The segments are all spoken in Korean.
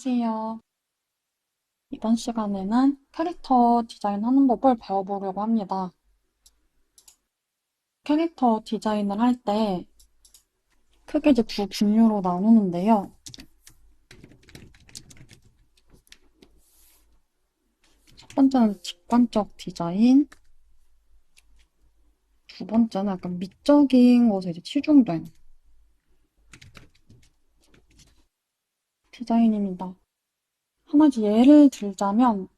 안녕하세요. 이번 시간에는 캐릭터 디자인하는 법을 배워보려고 합니다. 캐릭터 디자인을 할 때 크게 이제 두 분류로 나누는데요. 첫 번째는 직관적 디자인, 두 번째는 약간 미적인 것에 이제 치중된 디자인입니다. 하나 이제 예를 들자면,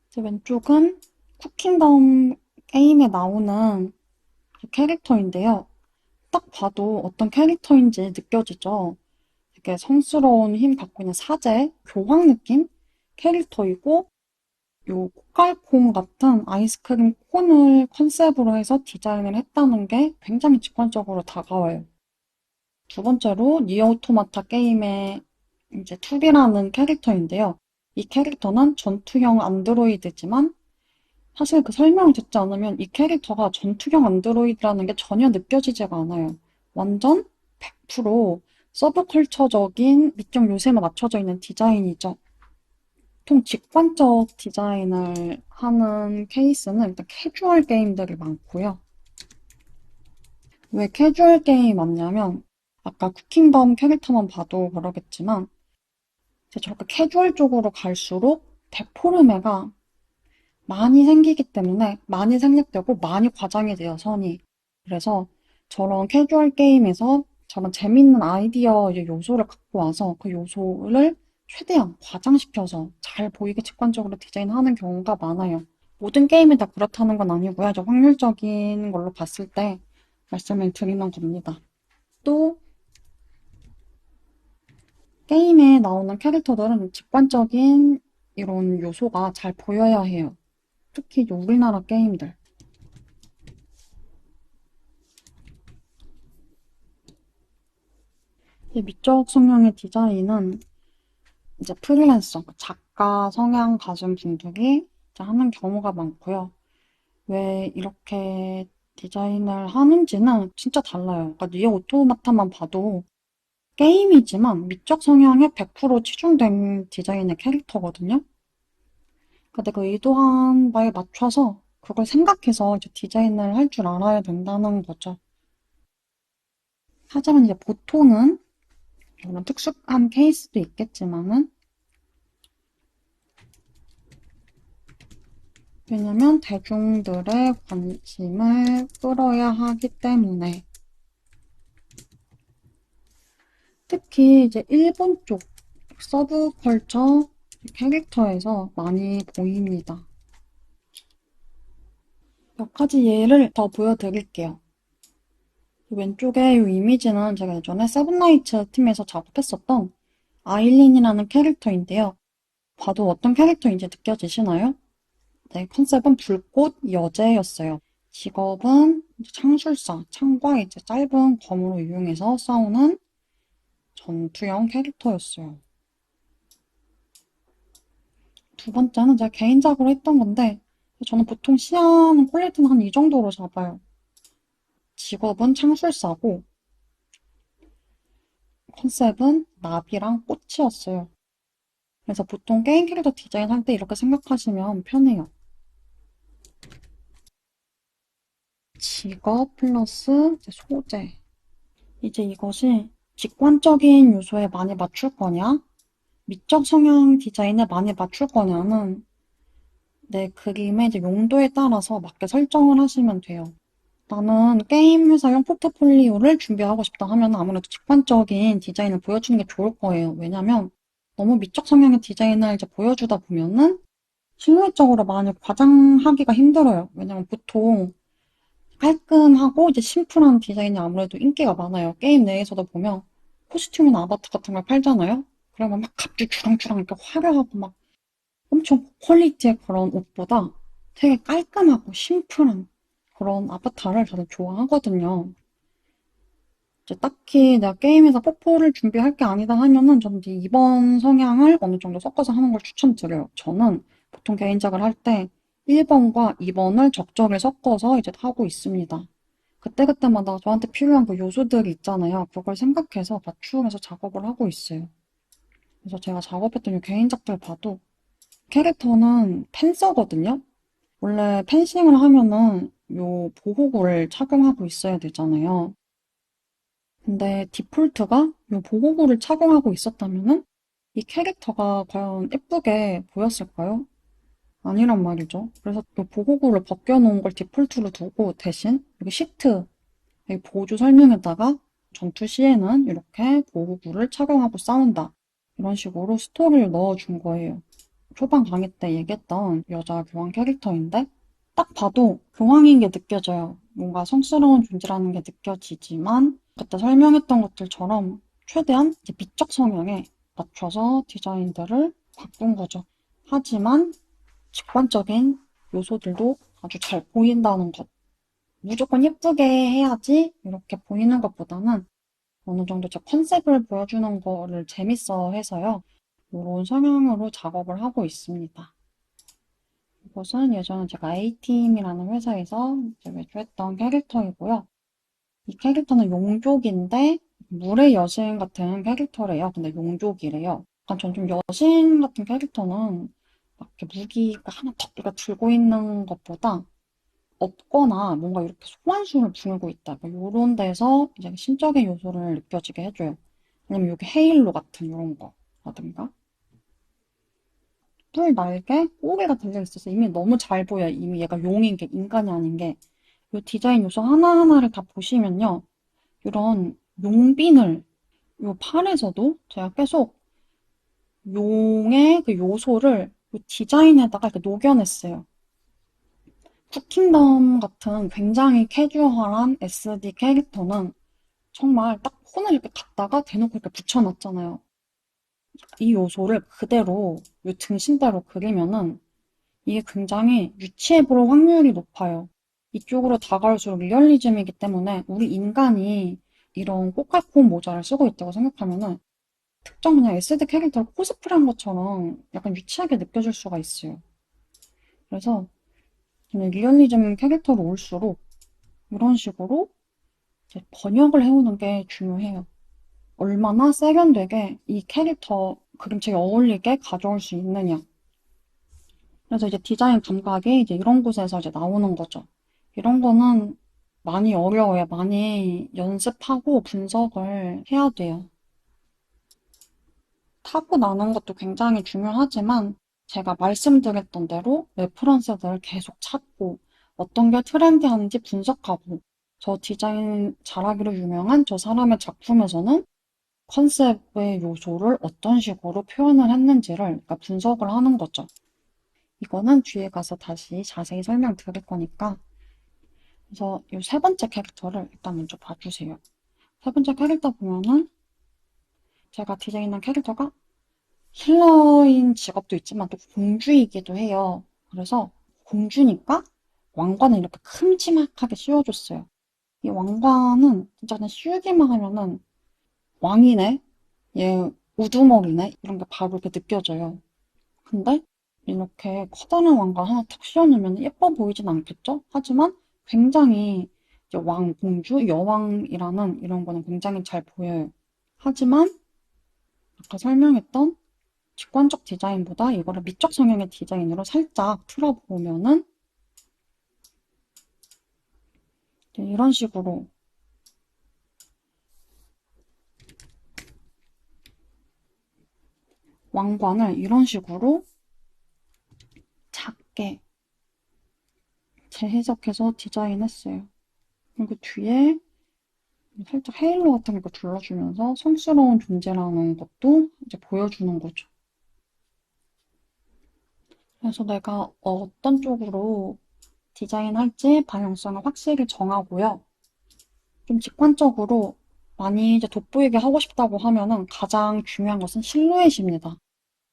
제 왼쪽은 쿠킹덤 게임에 나오는 캐릭터인데요. 딱 봐도 어떤 캐릭터인지 느껴지죠? 되게 성스러운 힘 갖고 있는 사제, 교황 느낌 캐릭터이고, 요 코깔콩 같은 아이스크림 콘을 컨셉으로 해서 디자인을 했다는 게 굉장히 직관적으로 다가와요. 두 번째로 니어 오토마타 게임의 이제 투비라는 캐릭터인데요. 이 캐릭터는 전투형 안드로이드지만 사실 그 설명을 듣지 않으면 이 캐릭터가 전투형 안드로이드라는 게 전혀 느껴지지가 않아요. 완전 100% 서브컬처적인 미적 요새만 맞춰져 있는 디자인이죠. 보통 직관적 디자인을 하는 케이스는 일단 캐주얼 게임들이 많고요. 왜 캐주얼 게임이 많냐면 아까 쿠킹덤 캐릭터만 봐도 그러겠지만 이제 저렇게 캐주얼 쪽으로 갈수록 데포르메가 많이 생기기 때문에 많이 생략되고 많이 과장이 돼요, 선이. 그래서 저런 캐주얼 게임에서 저런 재밌는 아이디어 요소를 갖고 와서 그 요소를 최대한 과장시켜서 잘 보이게 직관적으로 디자인하는 경우가 많아요. 모든 게임이 다 그렇다는 건 아니고요. 저 확률적인 걸로 봤을 때 말씀을 드리는 겁니다. 또 게임에 나오는 캐릭터들은 직관적인 이런 요소가 잘 보여야 해요. 특히 우리나라 게임들. 이 미적 성향의 디자인은 이제 프리랜서, 작가 성향 가진 분들이 이제 하는 경우가 많고요. 왜 이렇게 디자인을 하는지는 진짜 달라요. 그러니까 니어 오토마타만 봐도 게임이지만 미적 성향에 100% 치중된 디자인의 캐릭터거든요. 근데 그 의도한 바에 맞춰서 그걸 생각해서 이제 디자인을 할 줄 알아야 된다는 거죠. 하지만 이제 보통은 물론 특수한 케이스도 있겠지만은 왜냐면 대중들의 관심을 끌어야 하기 때문에 특히 이제 일본 쪽 서브컬처 캐릭터에서 많이 보입니다. 몇 가지 예를 더 보여드릴게요. 왼쪽에 이 이미지는 제가 예전에 세븐나이츠 팀에서 작업했었던 아일린이라는 캐릭터인데요. 봐도 어떤 캐릭터인지 느껴지시나요? 네, 컨셉은 불꽃 여제였어요. 직업은 창술사, 창과 이제 짧은 검으로 이용해서 싸우는 전투형 캐릭터였어요. 두 번째는 제가 개인적으로 했던 건데 저는 보통 시야는 퀄리티는 한 이 정도로 잡아요. 직업은 창술사고 컨셉은 나비랑 꽃이었어요. 그래서 보통 게임 캐릭터 디자인 할 때 이렇게 생각하시면 편해요. 직업 플러스 소재. 이제 이것이 직관적인 요소에 많이 맞출 거냐, 미적 성향 디자인에 많이 맞출 거냐는 내 그림의 이제 용도에 따라서 맞게 설정을 하시면 돼요. 나는 게임 회사용 포트폴리오를 준비하고 싶다 하면 아무래도 직관적인 디자인을 보여주는 게 좋을 거예요. 왜냐면 너무 미적 성향의 디자인을 이제 보여주다 보면은 실무적으로 많이 과장하기가 힘들어요. 왜냐면 보통 깔끔하고 이제 심플한 디자인이 아무래도 인기가 많아요. 게임 내에서도 보면 코스튬이나 아바타 같은 걸 팔잖아요. 그러면 막 갑자기 주렁주렁 이렇게 화려하고 막 엄청 퀄리티의 그런 옷보다 되게 깔끔하고 심플한 그런 아바타를 다들 좋아하거든요. 이제 딱히 내가 게임에서 뽀뽀를 준비할 게 아니다 하면은 저는 이제 2번 성향을 어느 정도 섞어서 하는 걸 추천드려요. 저는 보통 개인작을 할 때 1번과 2번을 적절히 섞어서 이제 하고 있습니다. 그때그때마다 저한테 필요한 그 요소들이 있잖아요. 그걸 생각해서 맞추면서 작업을 하고 있어요. 그래서 제가 작업했던 이 개인작들 봐도 캐릭터는 펜서거든요. 원래 펜싱을 하면은 요 보호구를 착용하고 있어야 되잖아요. 근데 디폴트가 요 보호구를 착용하고 있었다면은 이 캐릭터가 과연 예쁘게 보였을까요? 아니란 말이죠. 그래서 요 보호구를 벗겨놓은 걸 디폴트로 두고 대신 여기 시트, 여기 보조 설명에다가 전투 시에는 이렇게 보호구를 착용하고 싸운다. 이런 식으로 스토리를 넣어준 거예요. 초반 강의 때 얘기했던 여자 교황 캐릭터인데 딱 봐도 교황인 게 느껴져요. 뭔가 성스러운 존재라는 게 느껴지지만 그때 설명했던 것들처럼 최대한 이제 미적 성향에 맞춰서 디자인들을 바꾼 거죠. 하지만 직관적인 요소들도 아주 잘 보인다는 것. 무조건 예쁘게 해야지 이렇게 보이는 것보다는 어느 정도 제 컨셉을 보여주는 거를 재밌어 해서요. 이런 성향으로 작업을 하고 있습니다. 이것은 예전에 제가 A팀이라는 회사에서 이제 외주했던 캐릭터이고요. 이 캐릭터는 용족인데 물의 여신 같은 캐릭터래요. 근데 용족이래요. 약간 전 좀 여신 같은 캐릭터는 막 이렇게 무기가 하나 턱 이렇게 들고 있는 것보다 없거나 뭔가 이렇게 소환수를 부르고 있다. 이런 데서 이제 신적인 요소를 느껴지게 해줘요. 아니면 여기 헤일로 같은 이런 거라든가. 뿔 날개, 꼬리가 달려있어서 이미 너무 잘 보여요. 이미 얘가 용인 게 인간이 아닌 게. 이 디자인 요소 하나하나를 다 보시면요. 이런 용빈을 이 팔에서도 제가 계속 용의 그 요소를 이 디자인에다가 이렇게 녹여냈어요. 쿠킹덤 같은 굉장히 캐주얼한 SD 캐릭터는 정말 딱 폰을 이렇게 갖다가 대놓고 이렇게 붙여놨잖아요. 이 요소를 그대로 이 등신대로 그리면은 이게 굉장히 유치해 보일 확률이 높아요. 이쪽으로 다가올수록 리얼리즘이기 때문에 우리 인간이 이런 꼬깔콘 모자를 쓰고 있다고 생각하면은 특정 그냥 SD 캐릭터를 코스프레한 것처럼 약간 유치하게 느껴질 수가 있어요. 그래서 저는 리얼리즘 캐릭터로 올수록 이런 식으로 이제 번역을 해오는 게 중요해요. 얼마나 세련되게 이 캐릭터 그림체에 어울리게 가져올 수 있느냐. 그래서 이제 디자인 감각이 이제 이런 곳에서 이제 나오는 거죠. 이런 거는 많이 어려워요. 많이 연습하고 분석을 해야 돼요. 타고나는 것도 굉장히 중요하지만 제가 말씀드렸던 대로 레퍼런스들을 계속 찾고 어떤 게 트렌디한지 분석하고 저 디자인 잘하기로 유명한 저 사람의 작품에서는 컨셉의 요소를 어떤 식으로 표현을 했는지를 그러니까 분석을 하는 거죠. 이거는 뒤에 가서 다시 자세히 설명드릴 거니까. 그래서 이 세 번째 캐릭터를 일단 먼저 봐주세요. 세 번째 캐릭터 보면은 제가 디자인한 캐릭터가 힐러인 직업도 있지만 또 공주이기도 해요. 그래서 공주니까 왕관을 이렇게 큼지막하게 씌워줬어요. 이 왕관은 진짜 그냥 씌우기만 하면은 왕이네? 얘 우두머리네? 이런 게 바로 이렇게 느껴져요. 근데 이렇게 커다란 왕관 하나 탁 씌워놓으면 예뻐 보이진 않겠죠? 하지만 굉장히 이제 왕, 공주, 여왕이라는 이런 거는 굉장히 잘 보여요. 하지만 아까 설명했던 직관적 디자인보다 이거를 미적 성향의 디자인으로 살짝 틀어보면은 이런 식으로 왕관을 이런 식으로 작게 재해석해서 디자인했어요. 그리고 뒤에 살짝 헤일로 같은 거 둘러주면서 성스러운 존재라는 것도 이제 보여주는 거죠. 그래서 내가 어떤 쪽으로 디자인할지 방향성을 확실히 정하고요. 좀 직관적으로 많이 이제 돋보이게 하고 싶다고 하면은 가장 중요한 것은 실루엣입니다.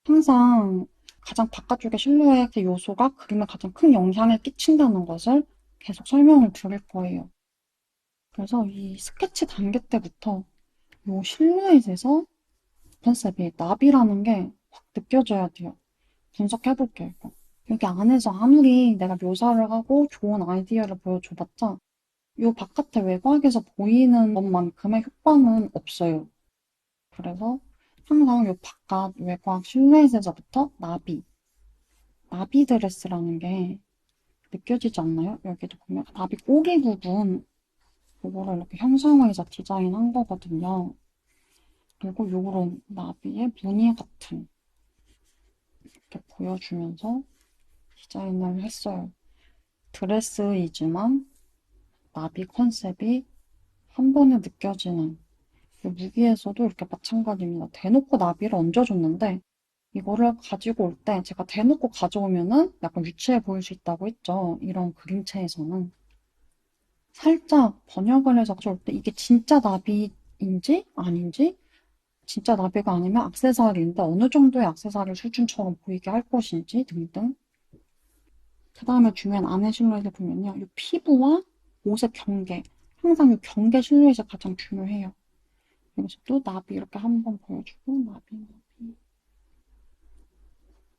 항상 가장 바깥쪽의 실루엣의 요소가 그림에 가장 큰 영향을 끼친다는 것을 계속 설명을 드릴 거예요. 그래서 이 스케치 단계 때부터 이 실루엣에서 컨셉이 나비라는 게 확 느껴져야 돼요. 분석해볼게요, 이거. 여기 안에서 아무리 내가 묘사를 하고 좋은 아이디어를 보여줘봤자 이 바깥의 외곽에서 보이는 것만큼의 효과는 없어요. 그래서 항상 요 바깥 외곽 실루엣에서부터 나비 드레스라는 게 느껴지지 않나요? 여기도 보면 나비 꼬리 부분, 요거를 이렇게 형상화해서 디자인한 거거든요. 그리고 요런 나비의 무늬 같은 이렇게 보여주면서 디자인을 했어요. 드레스이지만 나비 컨셉이 한 번에 느껴지는 무기에서도 이렇게 마찬가지입니다. 대놓고 나비를 얹어줬는데 이거를 가지고 올 때 제가 대놓고 가져오면은 약간 유치해 보일 수 있다고 했죠. 이런 그림체에서는. 살짝 번역을 해서 가져올 때 이게 진짜 나비인지 아닌지 진짜 나비가 아니면 액세서리인데 어느 정도의 액세서리 수준처럼 보이게 할 것인지 등등. 그 다음에 중요한 안의 실루엣을 보면요. 이 피부와 옷의 경계. 항상 이 경계 실루엣이 가장 중요해요. 여기서 또 나비 이렇게 한번 보여주고 나비.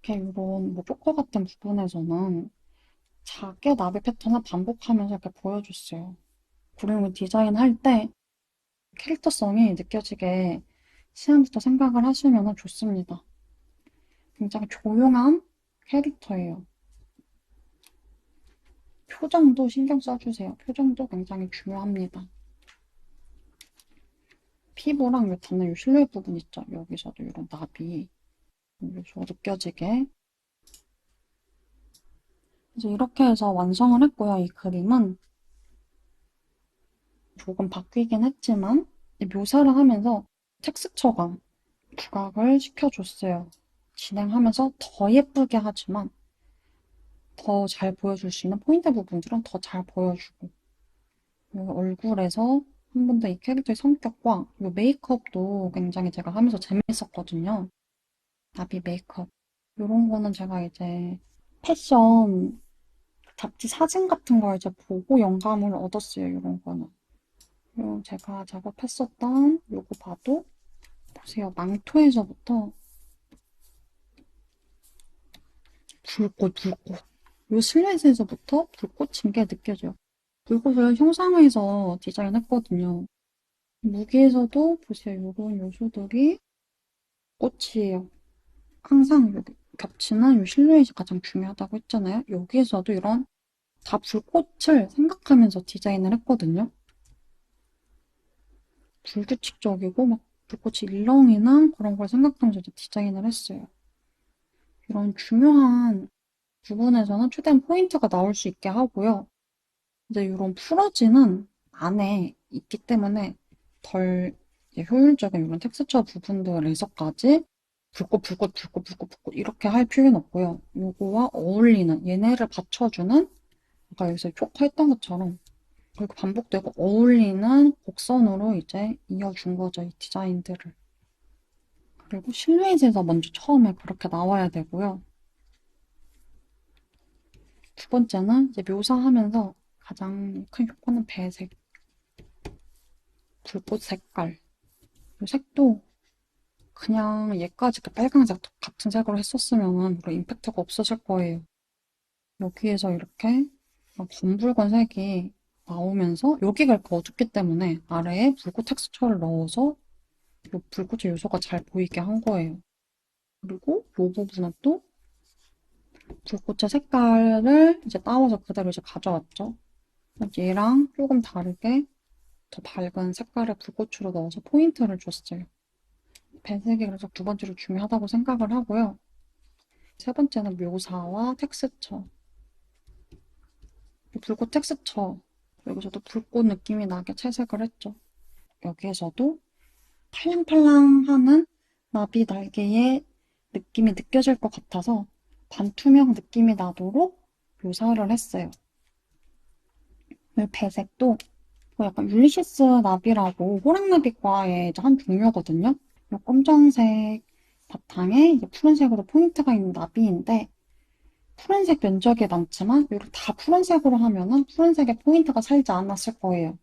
이렇게 이런 뭐 포커 같은 부분에서는 작게 나비 패턴을 반복하면서 이렇게 보여줬어요. 그림을 디자인할 때 캐릭터성이 느껴지게 시작부터 생각을 하시면 좋습니다. 굉장히 조용한 캐릭터예요. 표정도 신경 써주세요. 표정도 굉장히 중요합니다. 피부랑 요 닿는 요 실루엣 부분 있죠? 여기서도 이런 나비 요소 느껴지게. 그래서 이렇게 해서 완성을 했고요. 이 그림은 조금 바뀌긴 했지만 묘사를 하면서 텍스처감 부각을 시켜줬어요. 진행하면서 더 예쁘게 하지만 더 잘 보여줄 수 있는 포인트 부분들은 더 잘 보여주고 여기 얼굴에서 한 번 더 이 캐릭터의 성격과 이 메이크업도 굉장히 제가 하면서 재밌었거든요. 나비 메이크업 이런 거는 제가 이제 패션 잡지 사진 같은 걸 이제 보고 영감을 얻었어요. 이런 거는. 그리고 제가 작업했었던 요거 봐도 보세요. 망토에서부터 불꽃. 요 실루엣에서부터 불꽃인 게 느껴져요. 불꽃을 형상화해서 디자인했거든요. 무기에서도 보세요. 요런 요소들이 꽃이에요. 항상 여기 겹치는 요 실루엣이 가장 중요하다고 했잖아요. 여기에서도 이런 다 불꽃을 생각하면서 디자인을 했거든요. 불규칙적이고 막 불꽃이 일렁이는 그런 걸 생각하면서 디자인을 했어요. 이런 중요한 부분에서는 최대한 포인트가 나올 수 있게 하고요. 이제 이런 풀어지는 안에 있기 때문에 덜 효율적인 이런 텍스처 부분들에서까지 불꽃 이렇게 할 필요는 없고요. 요거와 어울리는 얘네를 받쳐주는 아까 여기서 쪽 했던 것처럼 그렇게 반복되고 어울리는 곡선으로 이제 이어준 거죠. 이 디자인들을. 그리고 실루엣에서 먼저 처음에 그렇게 나와야 되고요. 두 번째는 이제 묘사하면서 가장 큰 효과는 배색, 불꽃 색깔. 이 색도 그냥 얘까지 그 빨강색 같은 색으로 했었으면 별로 임팩트가 없었을 거예요. 여기에서 이렇게 검붉은 색이 나오면서 여기가 이렇게 어둡기 때문에 아래에 불꽃 텍스처를 넣어서 이 불꽃의 요소가 잘 보이게 한 거예요. 그리고 이 부분은 또 불꽃의 색깔을 이제 따와서 그대로 이제 가져왔죠. 얘랑 조금 다르게 더 밝은 색깔의 불꽃으로 넣어서 포인트를 줬어요. 배색이 그래서 두 번째로 중요하다고 생각을 하고요. 세 번째는 묘사와 텍스처. 불꽃 텍스처. 여기서도 불꽃 느낌이 나게 채색을 했죠. 여기에서도 팔랑팔랑하는 나비 날개의 느낌이 느껴질 것 같아서 반투명 느낌이 나도록 묘사를 했어요. 배색도 약간 율리시스 나비라고 호랑나비과의 한 종류거든요. 검정색 바탕에 이제 푸른색으로 포인트가 있는 나비인데 푸른색 면적이 많지만 이렇게 다 푸른색으로 하면은 푸른색에 포인트가 살지 않았을 거예요.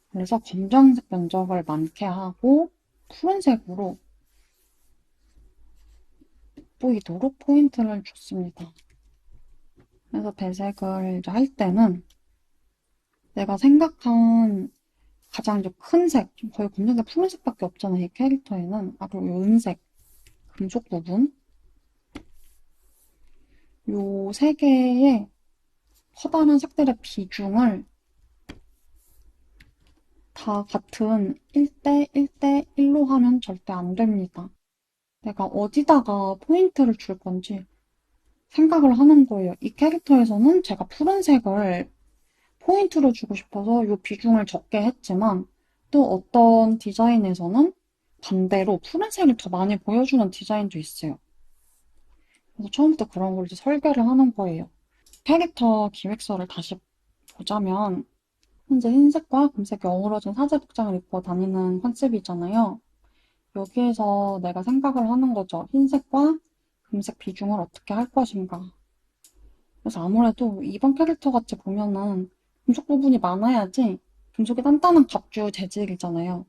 그래서 검정색 면적을 많게 하고 푸른색으로 보이도록 포인트를 줬습니다. 그래서 배색을 이제 할 때는 내가 생각한 가장 이제 큰 색, 지금 거의 검정색, 푸른색밖에 없잖아요, 이 캐릭터에는. 아, 그리고 요 은색, 금속 부분. 요 세 개의 커다란 색들의 비중을 다 같은 1대 1대 1로 하면 절대 안 됩니다. 내가 어디다가 포인트를 줄 건지 생각을 하는 거예요. 이 캐릭터에서는 제가 푸른색을 포인트로 주고 싶어서 이 비중을 적게 했지만 또 어떤 디자인에서는 반대로 푸른색을 더 많이 보여주는 디자인도 있어요. 그래서 처음부터 그런 걸 이제 설계를 하는 거예요. 캐릭터 기획서를 다시 보자면 현재 흰색과 금색이 어우러진 사제 복장을 입고 다니는 컨셉이잖아요. 여기에서 내가 생각을 하는 거죠. 흰색과 금색 비중을 어떻게 할 것인가. 그래서 아무래도 이번 캐릭터 같이 보면은 금속 부분이 많아야지 금속이 단단한 갑주 재질이잖아요.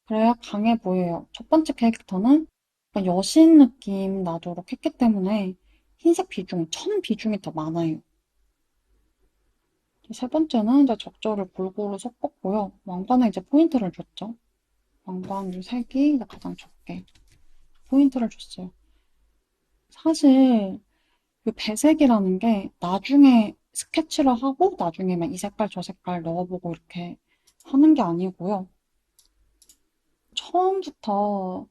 그래야 강해 보여요. 첫 번째 캐릭터는 약간 여신 느낌 나도록 했기 때문에 흰색 비중, 천 비중이 더 많아요. 세 번째는 이제 적절을 골고루 섞었고요. 왕관에 이제 포인트를 줬죠. 왕관 색이 이제 가장 적게 포인트를 줬어요. 사실 이 배색이라는 게 나중에 스케치를 하고 나중에 막 이 색깔 저 색깔 넣어보고 이렇게 하는 게 아니고요. 처음부터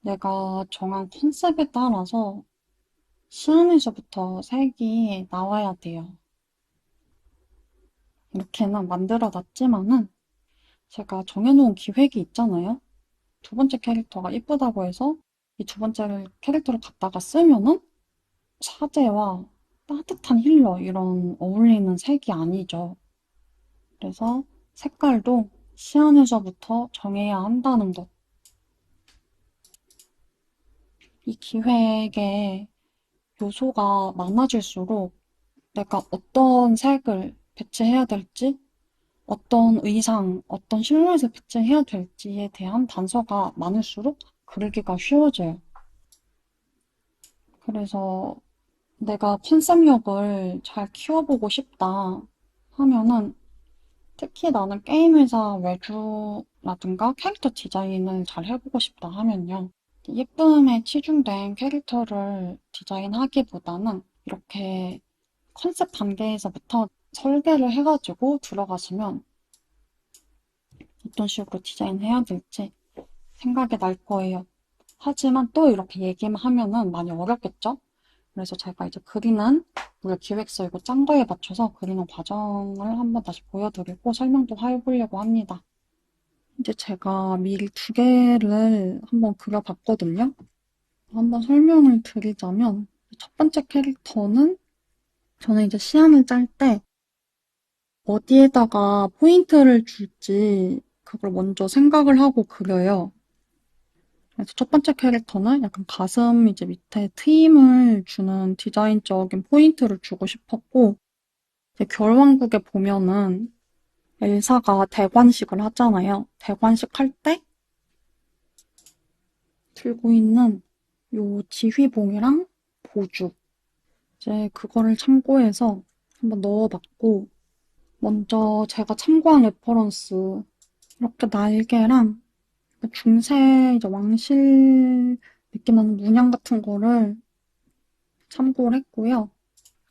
내가 정한 컨셉에 따라서 시안에서부터 색이 나와야 돼요. 이렇게는 만들어 놨지만은 제가 정해놓은 기획이 있잖아요. 두 번째 캐릭터가 이쁘다고 해서 이 두 번째 캐릭터를 갖다가 쓰면은 사제와 따뜻한 힐러 이런 어울리는 색이 아니죠. 그래서 색깔도 시안에서부터 정해야 한다는 것. 이 기획에 요소가 많아질수록 내가 어떤 색을 배치해야 될지, 어떤 의상, 어떤 실루엣을 배치해야 될지에 대한 단서가 많을수록 그리기가 쉬워져요. 그래서 내가 컨셉력을 잘 키워보고 싶다 하면은 특히 나는 게임 회사 외주라든가 캐릭터 디자인을 잘 해보고 싶다 하면요. 예쁨에 치중된 캐릭터를 디자인하기보다는 이렇게 컨셉 단계에서부터 설계를 해가지고 들어가시면 어떤 식으로 디자인해야 될지 생각이 날 거예요. 하지만 또 이렇게 얘기만 하면은 많이 어렵겠죠? 그래서 제가 이제 그리는 우리 기획서 이거 짠 거에 맞춰서 그리는 과정을 한번 다시 보여드리고 설명도 해보려고 합니다. 이제 제가 미리 두 개를 한번 그려봤거든요. 한번 설명을 드리자면 첫 번째 캐릭터는 저는 이제 시안을 짤 때 어디에다가 포인트를 줄지 그걸 먼저 생각을 하고 그려요. 그래서 첫 번째 캐릭터는 약간 가슴 이제 밑에 트임을 주는 디자인적인 포인트를 주고 싶었고 이제 겨울왕국에 보면은 엘사가 대관식을 하잖아요. 대관식 할 때 들고 있는 요 지휘봉이랑 보주 이제 그거를 참고해서 한번 넣어봤고 먼저 제가 참고한 레퍼런스 이렇게 날개랑 중세 이제 왕실 느낌 나는 문양 같은 거를 참고를 했고요.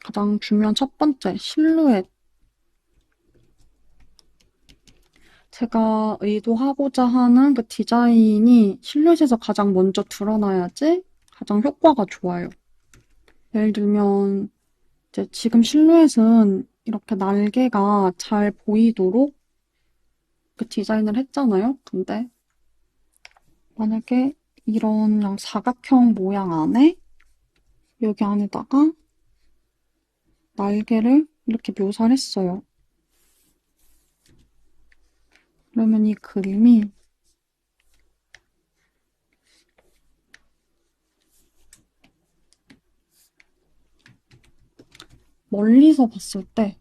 가장 중요한 첫 번째 실루엣 제가 의도하고자 하는 그 디자인이 실루엣에서 가장 먼저 드러나야지 가장 효과가 좋아요. 예를 들면 이제 지금 실루엣은 이렇게 날개가 잘 보이도록 그 디자인을 했잖아요. 근데 만약에 이런 그냥 사각형 모양 안에 여기 안에다가 날개를 이렇게 묘사를 했어요. 그러면 이 그림이 멀리서 봤을 때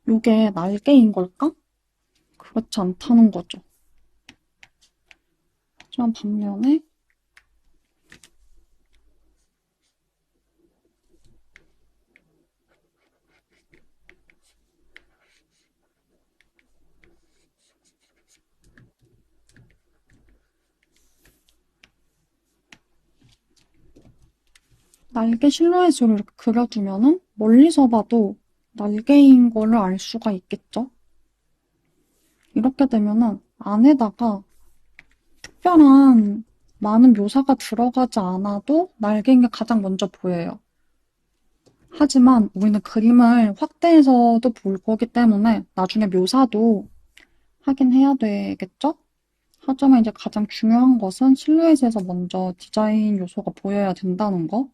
이게 날개인 걸까? 그렇지 않다는 거죠. 하지만 반면에 날개 실루엣으로 이렇게 그려주면은 멀리서 봐도 날개인 거를 알 수가 있겠죠? 이렇게 되면은 안에다가 특별한 많은 묘사가 들어가지 않아도 날개인 게 가장 먼저 보여요. 하지만 우리는 그림을 확대해서도 볼 거기 때문에 나중에 묘사도 하긴 해야 되겠죠? 하지만 이제 가장 중요한 것은 실루엣에서 먼저 디자인 요소가 보여야 된다는 거.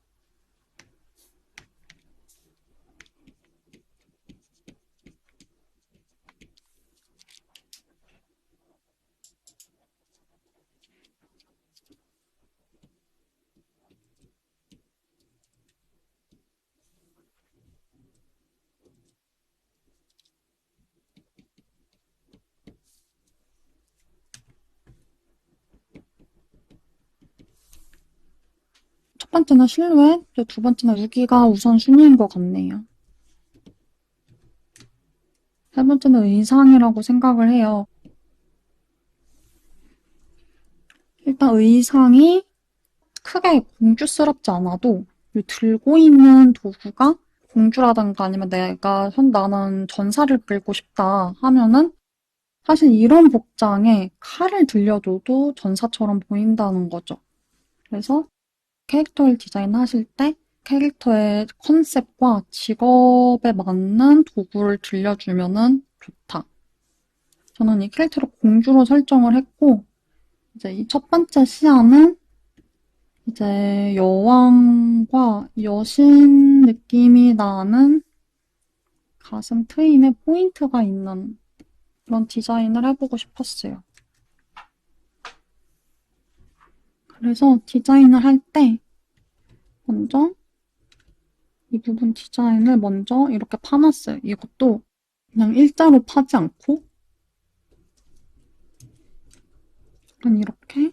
첫 번째는 실루엣, 두 번째는 무기가 우선순위인 것 같네요. 세 번째는 의상이라고 생각을 해요. 일단 의상이 크게 공주스럽지 않아도 들고 있는 도구가 공주라든가 아니면 나는 전사를 끌고 싶다 하면은 사실 이런 복장에 칼을 들려줘도 전사처럼 보인다는 거죠. 그래서 캐릭터를 디자인하실 때 캐릭터의 컨셉과 직업에 맞는 도구를 들려주면은 좋다. 저는 이 캐릭터를 공주로 설정을 했고, 이제 이 첫 번째 시야는 이제 여왕과 여신 느낌이 나는 가슴 트임에 포인트가 있는 그런 디자인을 해보고 싶었어요. 그래서 디자인을 할 때 먼저 이 부분 디자인을 먼저 이렇게 파놨어요. 이것도 그냥 일자로 파지 않고 그냥 이렇게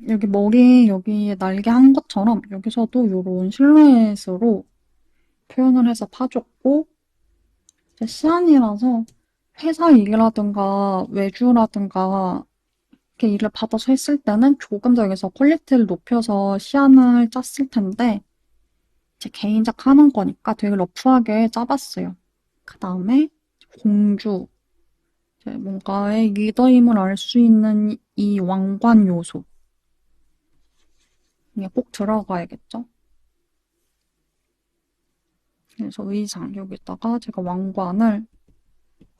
여기 머리 여기에 날개 한 것처럼 여기서도 이런 실루엣으로 표현을 해서 파줬고 이제 시안이라서 회사 일이라든가 외주라든가 이렇게 일을 받아서 했을 때는 조금 더 여기서 퀄리티를 높여서 시안을 짰을 텐데 제 개인작 하는 거니까 되게 러프하게 짜봤어요. 그 다음에 공주 이제 뭔가의 리더임을 알 수 있는 이 왕관 요소 이게 꼭 들어가야겠죠? 그래서 의상 여기다가 제가 왕관을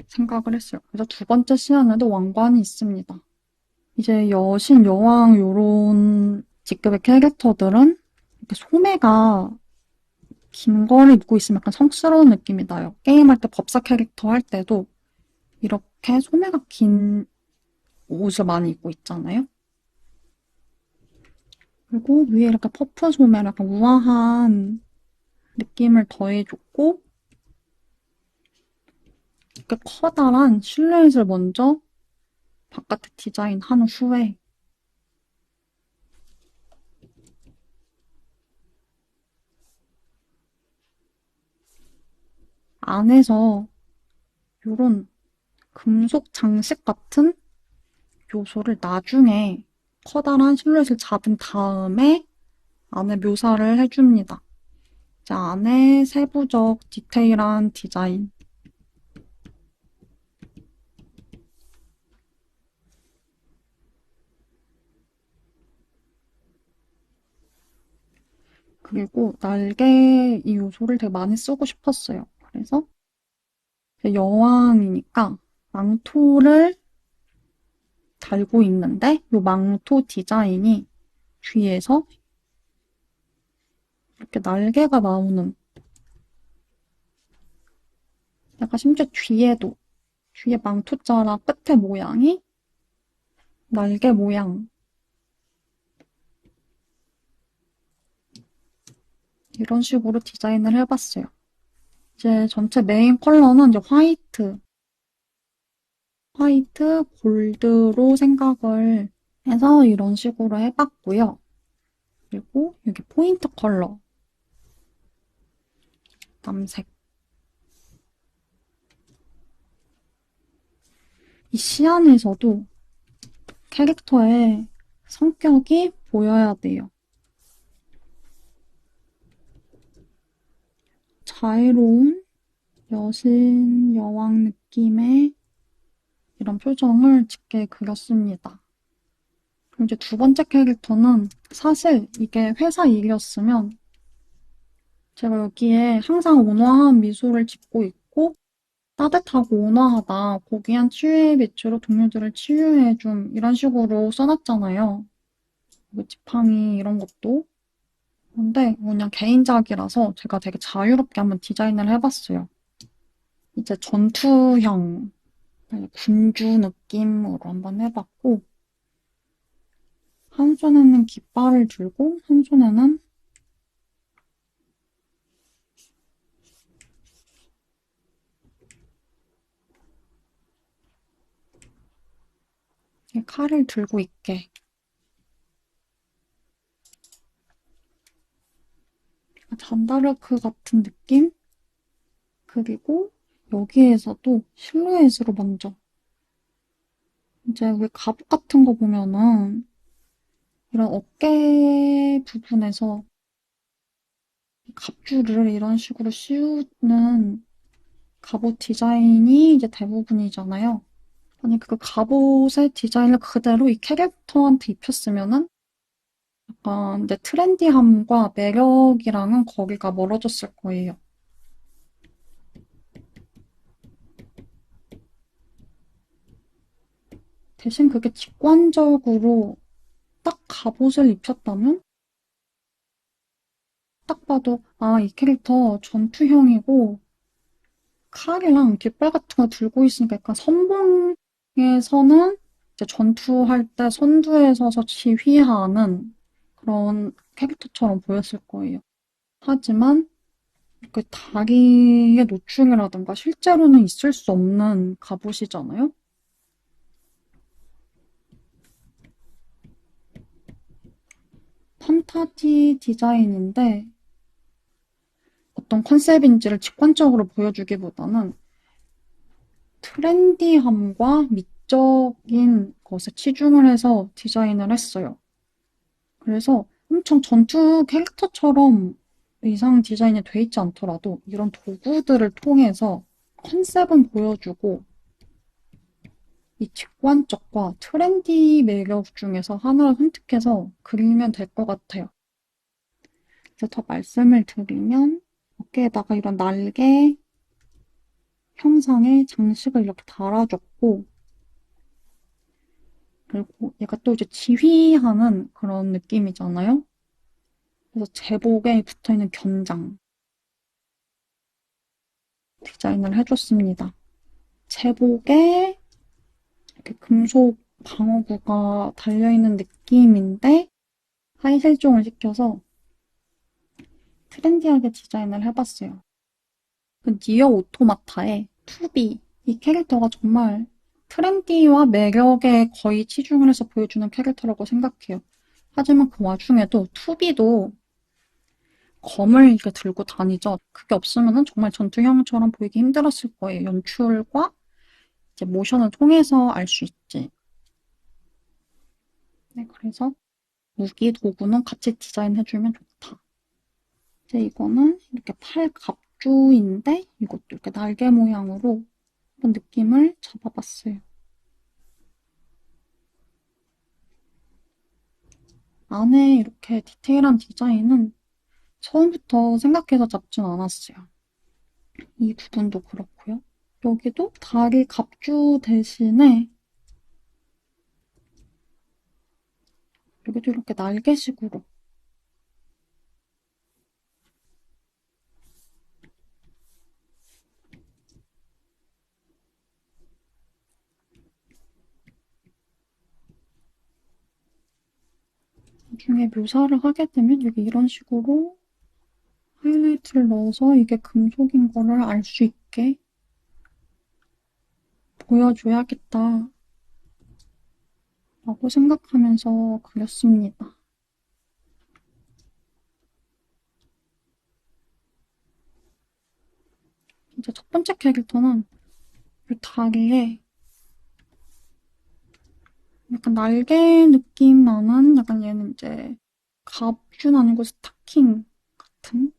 생각을 했어요. 그래서 두 번째 시안에도 왕관이 있습니다. 이제 여신, 여왕 요런 직급의 캐릭터들은 이렇게 소매가 긴 거를 입고 있으면 약간 성스러운 느낌이 나요. 게임할 때 법사 캐릭터 할 때도 이렇게 소매가 긴 옷을 많이 입고 있잖아요. 그리고 위에 이렇게 퍼프 소매 약간 우아한 느낌을 더해줬고 이렇게 커다란 실루엣을 먼저 바깥에 디자인한 후에 안에서 요런 금속 장식 같은 요소를 나중에 커다란 실루엣을 잡은 다음에 안에 묘사를 해줍니다. 이제 안에 세부적 디테일한 디자인 그리고 날개 이 요소를 되게 많이 쓰고 싶었어요. 그래서 여왕이니까 망토를 달고 있는데 이 망토 디자인이 뒤에서 이렇게 날개가 나오는 약간 심지어 뒤에 망토자라 끝에 모양이 날개 모양 이런 식으로 디자인을 해봤어요. 이제 전체 메인 컬러는 이제 화이트, 골드로 생각을 해서 이런 식으로 해봤고요. 그리고 여기 포인트 컬러 남색 이 시안에서도 캐릭터의 성격이 보여야 돼요. 자애로운 여신 여왕 느낌의 이런 표정을 짙게 그렸습니다. 그리고 이제 두 번째 캐릭터는 사실 이게 회사 일이었으면 제가 여기에 항상 온화한 미소를 짓고 있고 따뜻하고 온화하다, 고귀한 치유의 빛으로 동료들을 치유해줌 이런 식으로 써놨잖아요. 그 지팡이 이런 것도. 근데 그냥 개인작이라서 제가 되게 자유롭게 한번 디자인을 해봤어요. 이제 전투형, 군주 느낌으로 한번 해봤고 한 손에는 깃발을 들고 한 손에는 칼을 들고 있게 잔다르크 같은 느낌? 그리고 여기에서도 실루엣으로 먼저 이제 우리 갑옷 같은 거 보면은 이런 어깨 부분에서 갑줄을 이런 식으로 씌우는 갑옷 디자인이 이제 대부분이잖아요. 아니, 그 갑옷의 디자인을 그대로 이 캐릭터한테 입혔으면은 약간 이제 트렌디함과 매력이랑은 거리가 멀어졌을 거예요. 대신 그게 직관적으로 딱 갑옷을 입혔다면 딱 봐도 아, 이 캐릭터 전투형이고 칼이랑 깃발 같은 거 들고 있으니까 약간 선봉에서는 이제 전투할 때 선두에 서서 지휘하는 그런 캐릭터처럼 보였을 거예요. 하지만 그 다리의 노출이라든가 실제로는 있을 수 없는 갑옷이잖아요. 판타지 디자인인데 어떤 컨셉인지를 직관적으로 보여주기보다는 트렌디함과 미적인 것에 치중을 해서 디자인을 했어요. 그래서 엄청 전투 캐릭터처럼 의상 디자인이 돼 있지 않더라도 이런 도구들을 통해서 컨셉은 보여주고 이 직관적과 트렌디 매력 중에서 하나를 선택해서 그리면 될 것 같아요. 이제 더 말씀을 드리면 어깨에다가 이런 날개 형상의 장식을 이렇게 달아줬고 그리고 얘가 또 이제 지휘하는 그런 느낌이잖아요. 그래서 제복에 붙어있는 견장 디자인을 해줬습니다. 제복에 이렇게 금속 방어구가 달려있는 느낌인데 하이 실종을 시켜서 트렌디하게 디자인을 해봤어요. 그 니어 오토마타의 투비 이 캐릭터가 정말 트렌디와 매력에 거의 치중을 해서 보여주는 캐릭터라고 생각해요. 하지만 그 와중에도 투비도 검을 이렇게 들고 다니죠. 그게 없으면 정말 전투형처럼 보이기 힘들었을 거예요. 연출과 이제 모션을 통해서 알 수 있지. 네, 그래서 무기 도구는 같이 디자인해주면 좋다. 이제 이거는 이렇게 팔 갑주인데 이것도 이렇게 날개 모양으로 한번 느낌을 잡아봤어요. 안에 이렇게 디테일한 디자인은 처음부터 생각해서 잡진 않았어요. 이 부분도 그렇고요. 여기도 다리 갑주 대신에 여기도 이렇게 날개식으로 나중에 묘사를 하게 되면 여기 이런 식으로 하이라이트를 넣어서 이게 금속인 거를 알 수 있게 보여줘야겠다 라고 생각하면서 그렸습니다. 이제 첫 번째 캐릭터는 이 다리에 약간 날개 느낌 나는 약간 얘는 이제 갑주는 아니고 스타킹 같은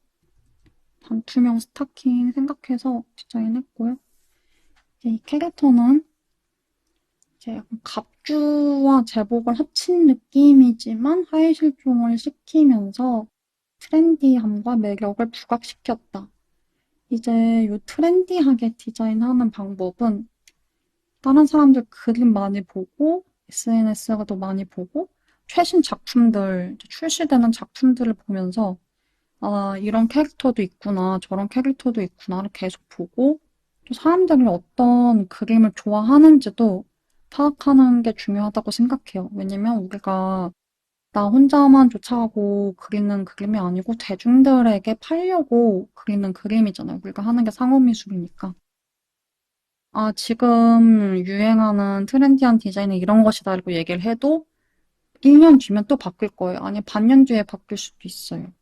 반투명 스타킹 생각해서 디자인했고요. 이제 이 캐릭터는 이제 약간 갑주와 제복을 합친 느낌이지만 하의 실종을 시키면서 트렌디함과 매력을 부각시켰다. 이제 요 트렌디하게 디자인하는 방법은 다른 사람들 그림 많이 보고 SNS도 많이 보고 최신 작품들, 출시되는 작품들을 보면서 아, 이런 캐릭터도 있구나, 저런 캐릭터도 있구나를 계속 보고 또 사람들이 어떤 그림을 좋아하는지도 파악하는 게 중요하다고 생각해요. 왜냐면 우리가 나 혼자만 쫓아가고 그리는 그림이 아니고 대중들에게 팔려고 그리는 그림이잖아요. 우리가 하는 게 상업미술이니까. 아, 지금 유행하는 트렌디한 디자인은 이런 것이다라고 얘기를 해도 1년 뒤면 또 바뀔 거예요. 아니, 반년 뒤에 바뀔 수도 있어요.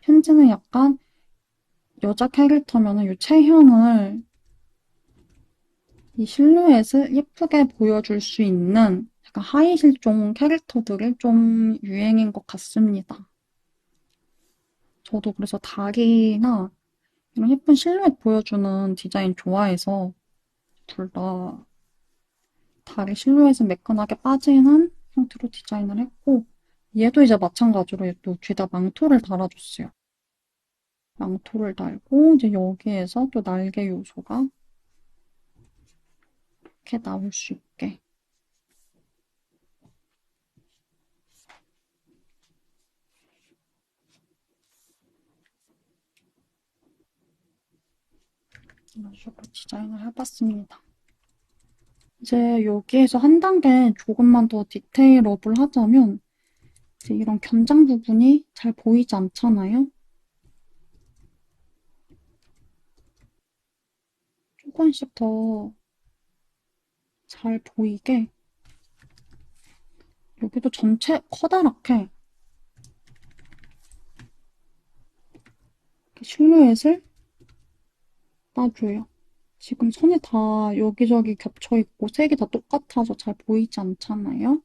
현재는 약간 여자 캐릭터면은 이 체형을 이 실루엣을 예쁘게 보여줄 수 있는 약간 하이 실종 캐릭터들이 좀 유행인 것 같습니다. 저도 그래서 다리나 이런 예쁜 실루엣 보여주는 디자인 좋아해서 둘 다 다리 실루엣은 매끈하게 빠지는 형태로 디자인을 했고 얘도 이제 마찬가지로 또 뒤에다 망토를 달아줬어요. 망토를 달고 이제 여기에서 또 날개 요소가 이렇게 나올 수 있게 이런 식으로 디자인을 해봤습니다. 이제 여기에서 한 단계 조금만 더 디테일업을 하자면 이제 이런 견장 부분이 잘 보이지 않잖아요. 조금씩 더 잘 보이게 여기도 전체 커다랗게 실루엣을 따줘요. 지금 선이 다 여기저기 겹쳐있고 색이 다 똑같아서 잘 보이지 않잖아요.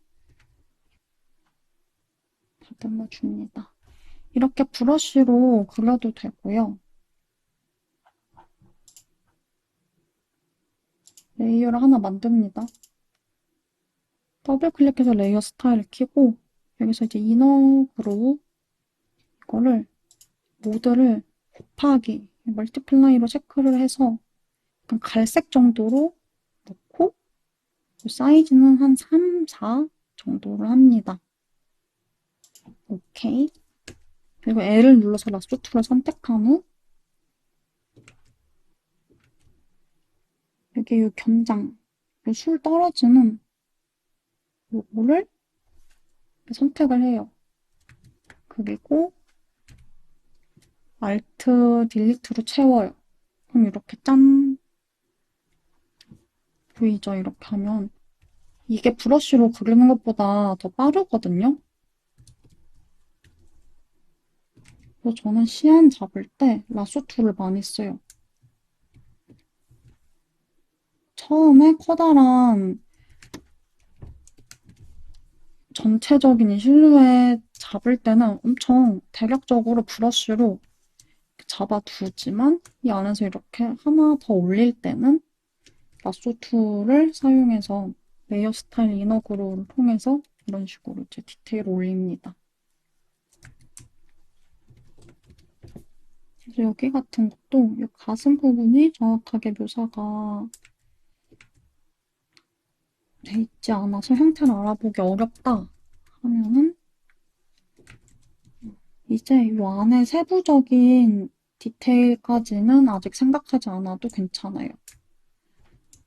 다듬어 줍니다. 이렇게 브러쉬로 그려도 되고요. 레이어를 하나 만듭니다. 더블 클릭해서 레이어 스타일을 켜고 여기서 이제 이너그로우 이거를 모드를 곱하기 멀티플라이로 체크를 해서 약간 갈색 정도로 넣고 사이즈는 한 3, 4 정도를 합니다. 오케이. 그리고 L을 눌러서 라스트 툴을 선택한 후 여기 이 견장, 이 술 떨어지는 요거를 선택을 해요. 그리고 Alt 딜리트로 채워요. 그럼 이렇게 짠 보이죠? 이렇게 하면 이게 브러쉬로 그리는 것보다 더 빠르거든요. 그래서 저는 시안 잡을 때 라sso 툴을 많이 써요. 처음에 커다란 전체적인 이 실루엣 잡을 때는 엄청 대략적으로 브러쉬로 잡아두지만 이 안에서 이렇게 하나 더 올릴 때는 라sso 툴을 사용해서 레이어 스타일 이너 그로우를 통해서 이런 식으로 이제 디테일을 올립니다. 그래서 여기 같은 것도 이 가슴 부분이 정확하게 묘사가 돼 있지 않아서 형태를 알아보기 어렵다 하면은 이제 이 안에 세부적인 디테일까지는 아직 생각하지 않아도 괜찮아요.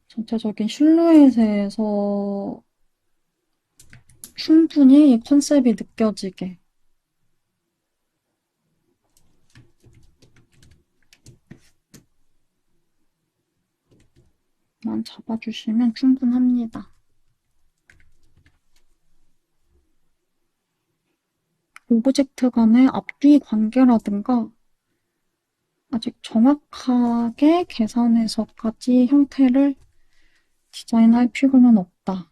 전체적인 실루엣에서 충분히 컨셉이 느껴지게 만 잡아주시면 충분합니다. 오브젝트 간의 앞뒤 관계라든가 아직 정확하게 계산해서까지 형태를 디자인할 필요는 없다.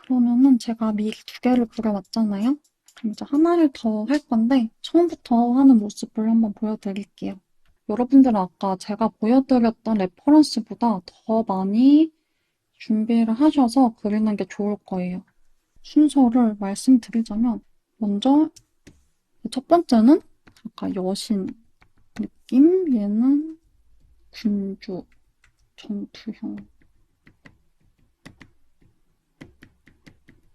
그러면은 제가 미리 두 개를 그려왔잖아요. 그럼 이제 하나를 더 할 건데 처음부터 하는 모습을 한번 보여드릴게요. 여러분들은 아까 제가 보여드렸던 레퍼런스보다 더 많이 준비를 하셔서 그리는 게 좋을 거예요. 순서를 말씀드리자면 먼저 첫 번째는 아까 여신 느낌, 얘는 군주, 전투형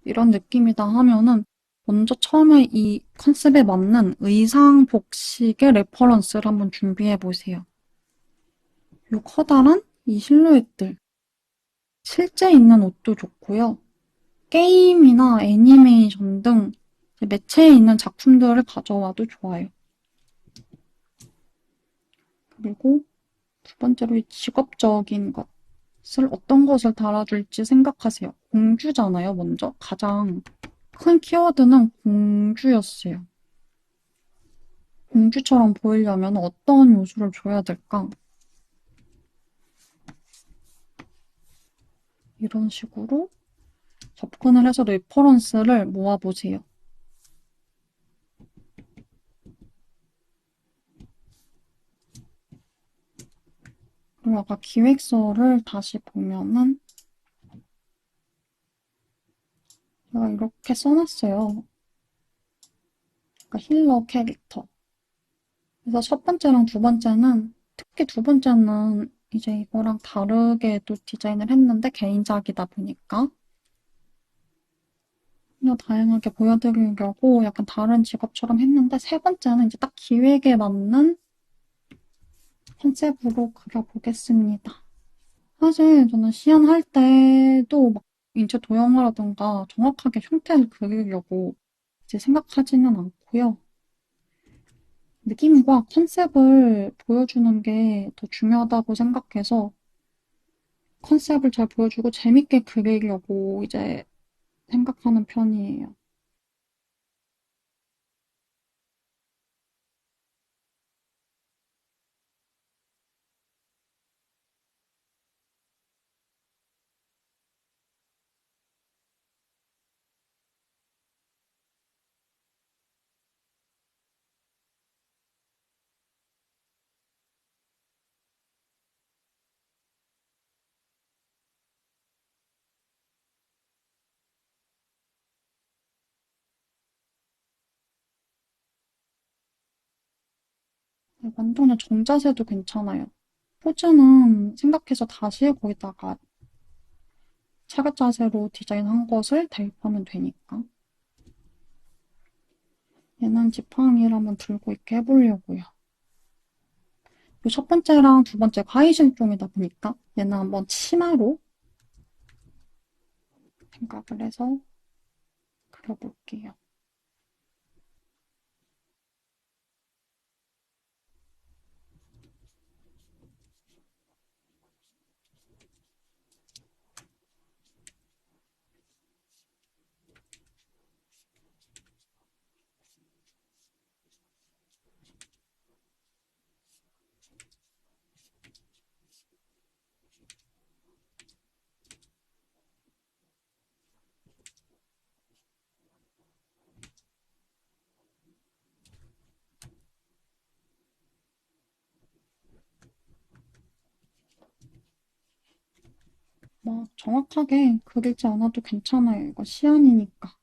이런 느낌이다 하면은 먼저 처음에 이 컨셉에 맞는 의상 복식의 레퍼런스를 한번 준비해 보세요. 이 커다란 이 실루엣들 실제 있는 옷도 좋고요. 게임이나 애니메이션 등 매체에 있는 작품들을 가져와도 좋아요. 그리고 두 번째로 이 직업적인 것을 어떤 것을 달아줄지 생각하세요. 공주잖아요, 먼저. 가장 큰 키워드는 공주였어요. 공주처럼 보이려면 어떤 요소를 줘야 될까? 이런 식으로 접근을 해서 레퍼런스를 모아보세요. 그리고 아까 기획서를 다시 보면은 제가 이렇게 써놨어요. 그러니까 힐러 캐릭터. 그래서 첫 번째랑 두 번째는 특히 두 번째는 이제 이거랑 다르게 또 디자인을 했는데 개인작이다 보니까 그냥 다양하게 보여드리려고 약간 다른 직업처럼 했는데 세 번째는 이제 딱 기획에 맞는 컨셉으로 그려보겠습니다. 사실 저는 시연할 때도 막 인체 도형화라던가 정확하게 형태를 그리려고 이제 생각하지는 않고요. 느낌과 컨셉을 보여주는 게 더 중요하다고 생각해서 컨셉을 잘 보여주고 재밌게 그리려고 이제 생각하는 편이에요. 완전 그냥 정자세도 괜찮아요. 포즈는 생각해서 다시 거기다가 차렷 자세로 디자인한 것을 대입하면 되니까. 얘는 지팡이를 한번 들고 있게 해보려고요. 첫 번째랑 두 번째 하이 실종이다 보니까 얘는 한번 치마로 생각을 해서 그려볼게요. 막 정확하게 그리지 않아도 괜찮아요. 이거 시안이니까.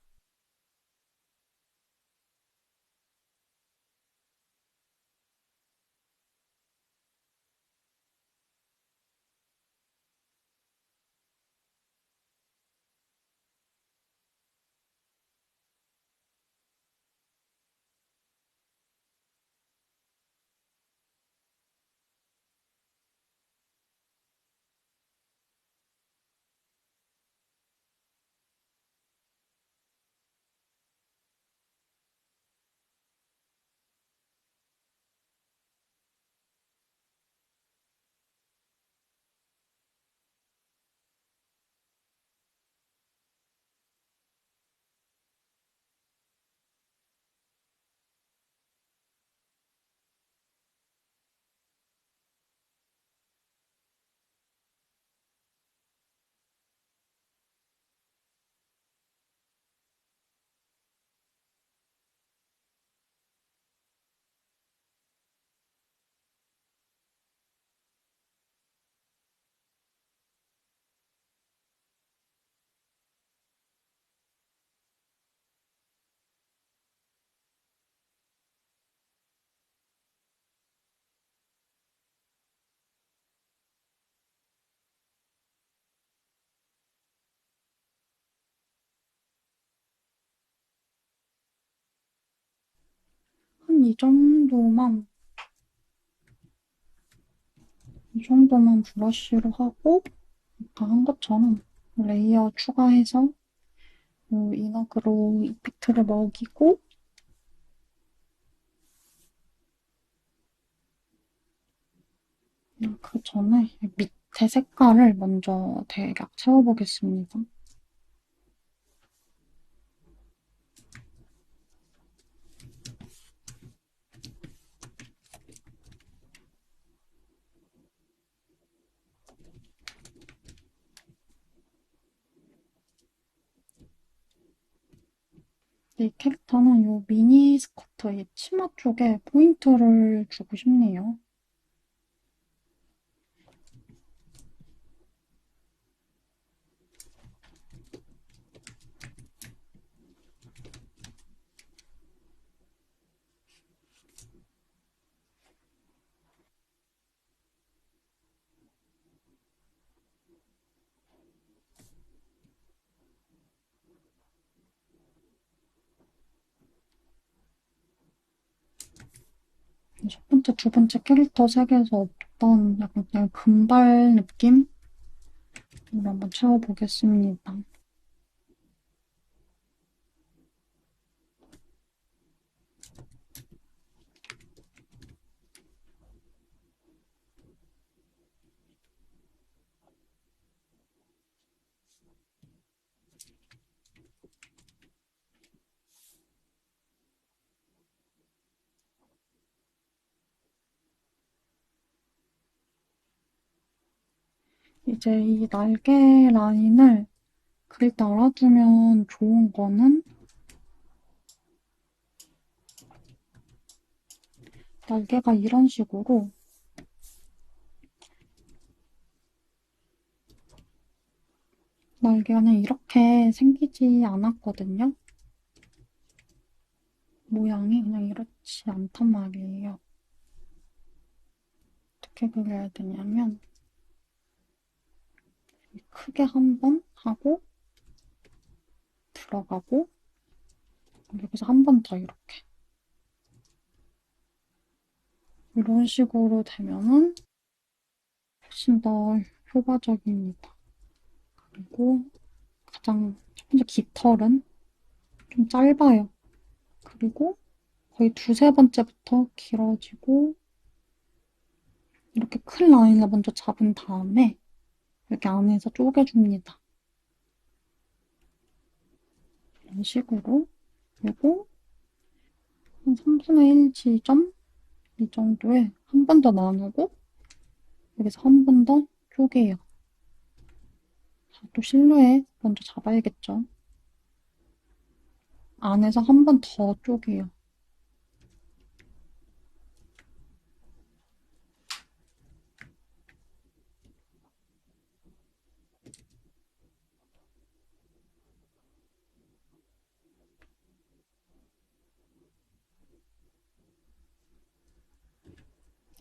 이 정도만 브러쉬로 하고, 아까 한 것처럼 레이어 추가해서 이너그로우 이펙트를 먹이고, 그 전에 밑에 색깔을 먼저 대략 채워보겠습니다. 이 캐릭터는 이 미니 스커트, 이 치마 쪽에 포인트를 주고 싶네요. 첫 번째, 두 번째 캐릭터 색에서 없던 약간 그냥 금발 느낌으로 한번 채워보겠습니다. 이제 이 날개 라인을 그릴 때 알아두면 좋은 거는 날개가 이런 식으로 날개는 이렇게 생기지 않았거든요. 모양이 그냥 이렇지 않단 말이에요. 어떻게 그려야 되냐면 크게 한 번 하고 들어가고 여기서 한 번 더 이렇게 이런 식으로 되면은 훨씬 더 효과적입니다. 그리고 가장 첫 번째 깃털은 좀 짧아요. 그리고 거의 두세 번째부터 길어지고 이렇게 큰 라인을 먼저 잡은 다음에 여기 안에서 쪼개줍니다. 이런 식으로. 그리고 한 3분의 1 지점 이 정도에 한 번 더 나누고 여기서 한 번 더 쪼개요. 자, 또 실루엣 먼저 잡아야겠죠. 안에서 한 번 더 쪼개요.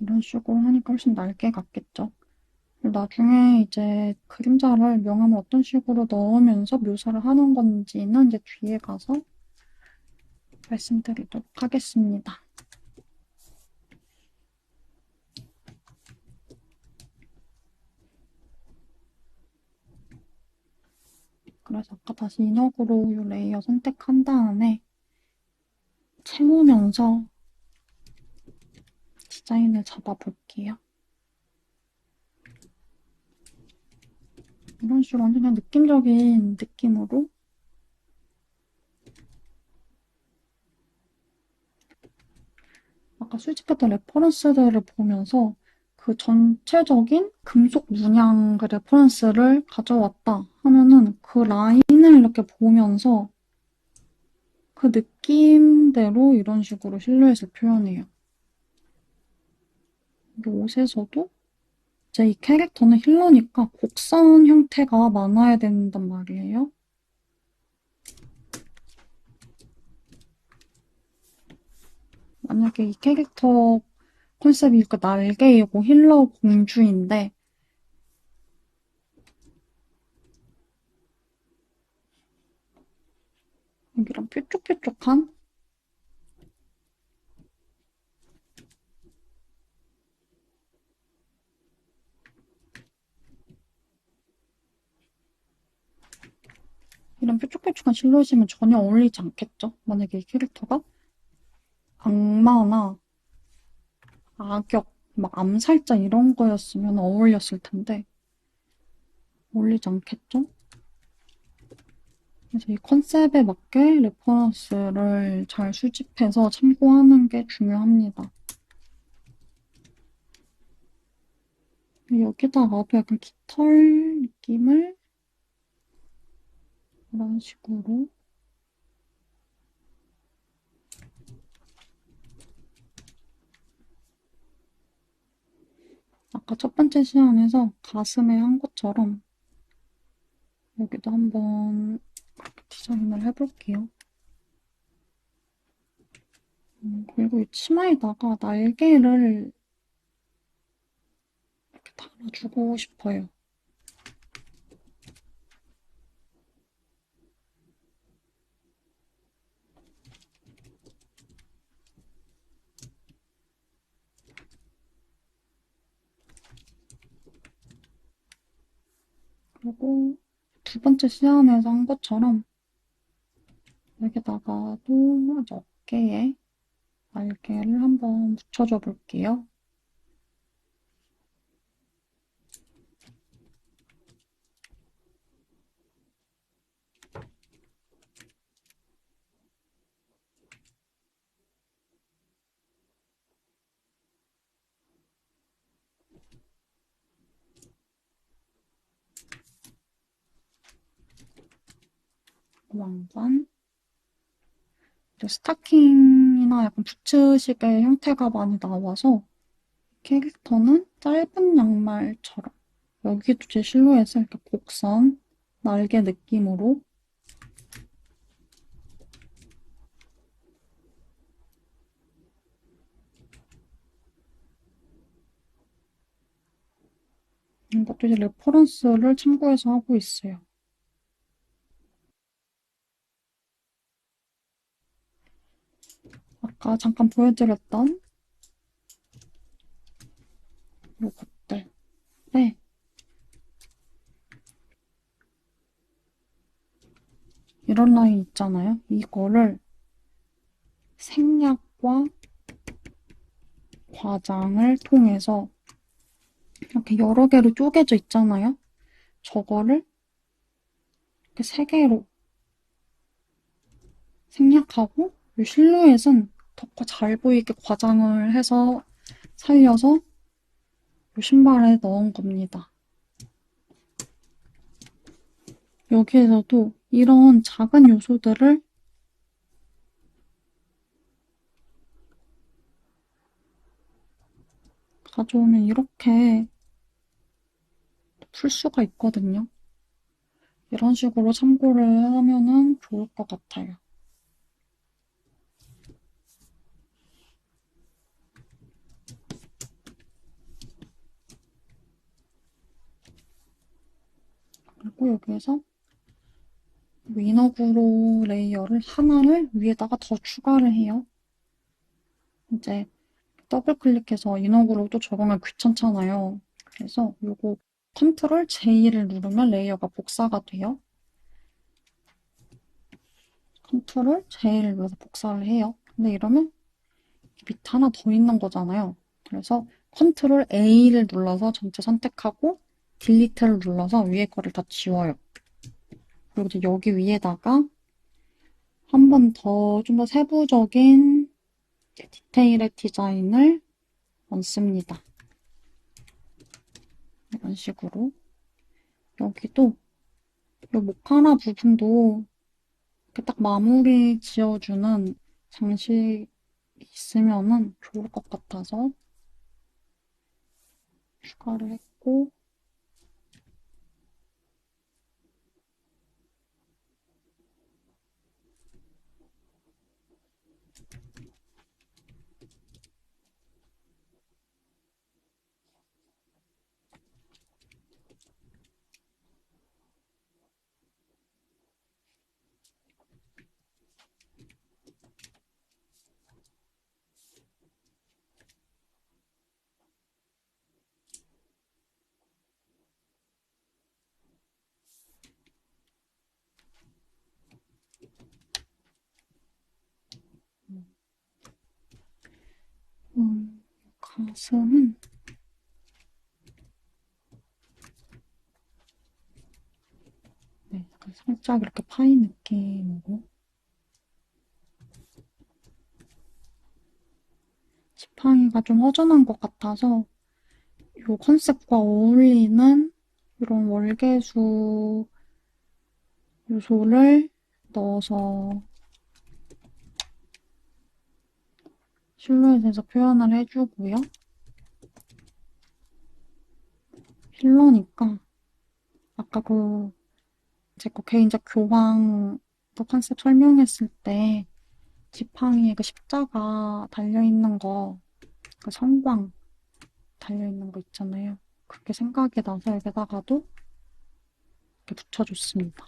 이런 식으로 하니까 훨씬 낡게 같겠죠. 나중에 이제 그림자를 명암을 어떤 식으로 넣으면서 묘사를 하는 건지는 이제 뒤에 가서 말씀드리도록 하겠습니다. 그래서 아까 다시 인어그로우 이 레이어 선택한 다음에 채우면서 디자인을 잡아볼게요. 이런 식으로 완전 그냥 느낌적인 느낌으로 아까 수집했던 레퍼런스들을 보면서 그 전체적인 금속 문양 그 레퍼런스를 가져왔다 하면은 그 라인을 이렇게 보면서 그 느낌대로 이런 식으로 실루엣을 표현해요. 이 옷에서도 이제 이 캐릭터는 힐러니까 곡선 형태가 많아야 된단 말이에요. 만약에 이 캐릭터 컨셉이 그 날개이고 힐러 공주인데 이런 뾰족뾰족한 이런 뾰족뾰족한 실루엣이면 전혀 어울리지 않겠죠? 만약에 이 캐릭터가 악마나 악역, 막 암살자 이런 거였으면 어울렸을 텐데 어울리지 않겠죠? 그래서 이 컨셉에 맞게 레퍼런스를 잘 수집해서 참고하는 게 중요합니다. 여기다가도 약간 깃털 느낌을 이런 식으로 아까 첫 번째 시안에서 가슴에 한 것처럼 여기도 한번 디자인을 해볼게요. 그리고 이 치마에다가 날개를 이렇게 달아주고 싶어요. 그리고 두 번째 시안에서 한 것처럼 여기다가도 어깨에 날개를 한번 붙여줘 볼게요. 왕관. 스타킹이나 약간 부츠식의 형태가 많이 나와서 캐릭터는 짧은 양말처럼 여기도 제 실루엣을 이렇게 곡선, 날개 느낌으로 이것도 이제 레퍼런스를 참고해서 하고 있어요. 아까 잠깐 보여드렸던 요것들. 네. 이런 라인 있잖아요. 이거를 생략과 과장을 통해서 이렇게 여러 개로 쪼개져 있잖아요. 저거를 이렇게 세 개로 생략하고 이 실루엣은 더 잘 보이게 과장을 해서 살려서 이 신발에 넣은 겁니다. 여기에서도 이런 작은 요소들을 가져오면 이렇게 풀 수가 있거든요. 이런 식으로 참고를 하면은 좋을 것 같아요. 그리고 여기에서 이너구로 레이어를 하나를 위에다가 더 추가를 해요. 이제 더블 클릭해서 이너구로 또 적으면 귀찮잖아요. 그래서 요거 컨트롤 J를 누르면 레이어가 복사가 돼요. 컨트롤 J를 눌러서 복사를 해요. 근데 이러면 밑에 하나 더 있는 거잖아요. 그래서 컨트롤 A를 눌러서 전체 선택하고 딜리트를 눌러서 위에 거를 다 지워요. 그리고 이제 여기 위에다가 한 번 더 좀 더 세부적인 디테일의 디자인을 얹습니다. 이런 식으로. 여기도 이 목하나 부분도 이렇게 딱 마무리 지어주는 장식이 있으면은 좋을 것 같아서 추가를 했고, 가슴은 네, 약간 살짝 이렇게 파이 느낌으로 지팡이가 좀 허전한 것 같아서 이 컨셉과 어울리는 이런 월계수 요소를 넣어서 실루엣에서 표현을 해주고요. 필러니까 아까 제 거 개인적 교황 그 컨셉 설명했을 때 지팡이에 그 십자가 달려있는 거, 그 성광 달려있는 거 있잖아요. 그렇게 생각이 나서 여기다가도 이렇게 붙여줬습니다.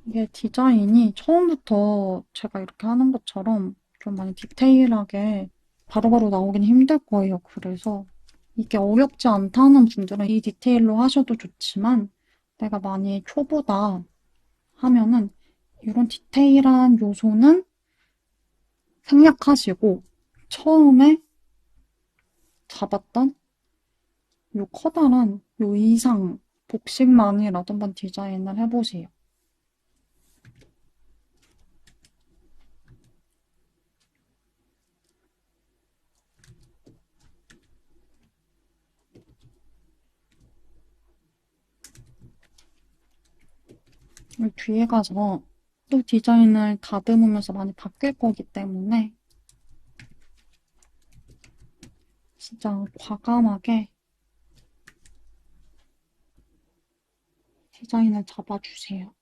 이게 디자인이 처음부터 제가 이렇게 하는 것처럼 좀 많이 디테일하게 바로바로 나오긴 힘들 거예요. 그래서 이게 어렵지 않다는 분들은 이 디테일로 하셔도 좋지만 내가 많이 초보다 하면은 이런 디테일한 요소는 생략하시고 처음에 잡았던 요 커다란 요 이상 복식만이라도 한번 디자인을 해보세요. 뒤에 가서 또 디자인을 다듬으면서 많이 바뀔 거기 때문에 진짜 과감하게 디자인을 잡아주세요.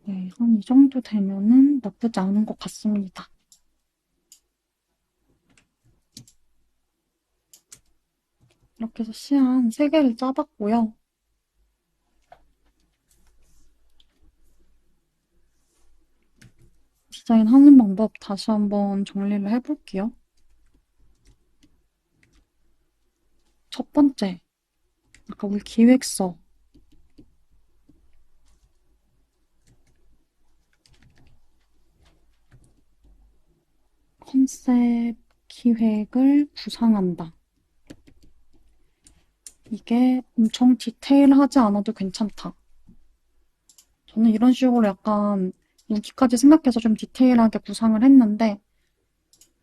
네, 한 이 정도 되면은 나쁘지 않은 것 같습니다. 이렇게 해서 시안 3개를 짜봤고요. 디자인 하는 방법 다시 한번 정리를 해볼게요. 첫 번째, 아까 우리 기획서 컨셉 기획을 구상한다. 이게 엄청 디테일하지 않아도 괜찮다. 저는 이런 식으로 약간 여기까지 생각해서 좀 디테일하게 구상을 했는데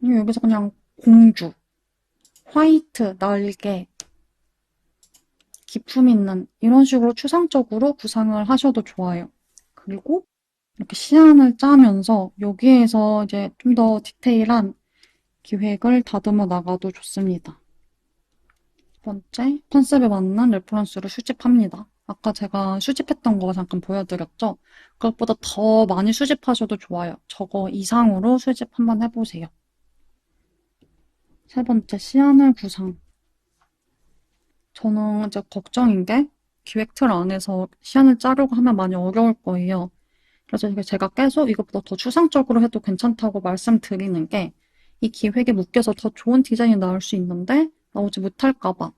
여기서 그냥 공주, 화이트, 날개, 기품 있는 이런 식으로 추상적으로 구상을 하셔도 좋아요. 그리고 이렇게 시안을 짜면서 여기에서 이제 좀 더 디테일한 기획을 다듬어 나가도 좋습니다. 두 번째, 컨셉에 맞는 레퍼런스를 수집합니다. 아까 제가 수집했던 거 잠깐 보여드렸죠? 그것보다 더 많이 수집하셔도 좋아요. 저거 이상으로 수집 한번 해보세요. 세 번째, 시안을 구상. 저는 이제 걱정인 게 기획 틀 안에서 시안을 짜려고 하면 많이 어려울 거예요. 그래서 제가 계속 이것보다 더 추상적으로 해도 괜찮다고 말씀드리는 게 이 기획에 묶여서 더 좋은 디자인이 나올 수 있는데 나오지 못할까봐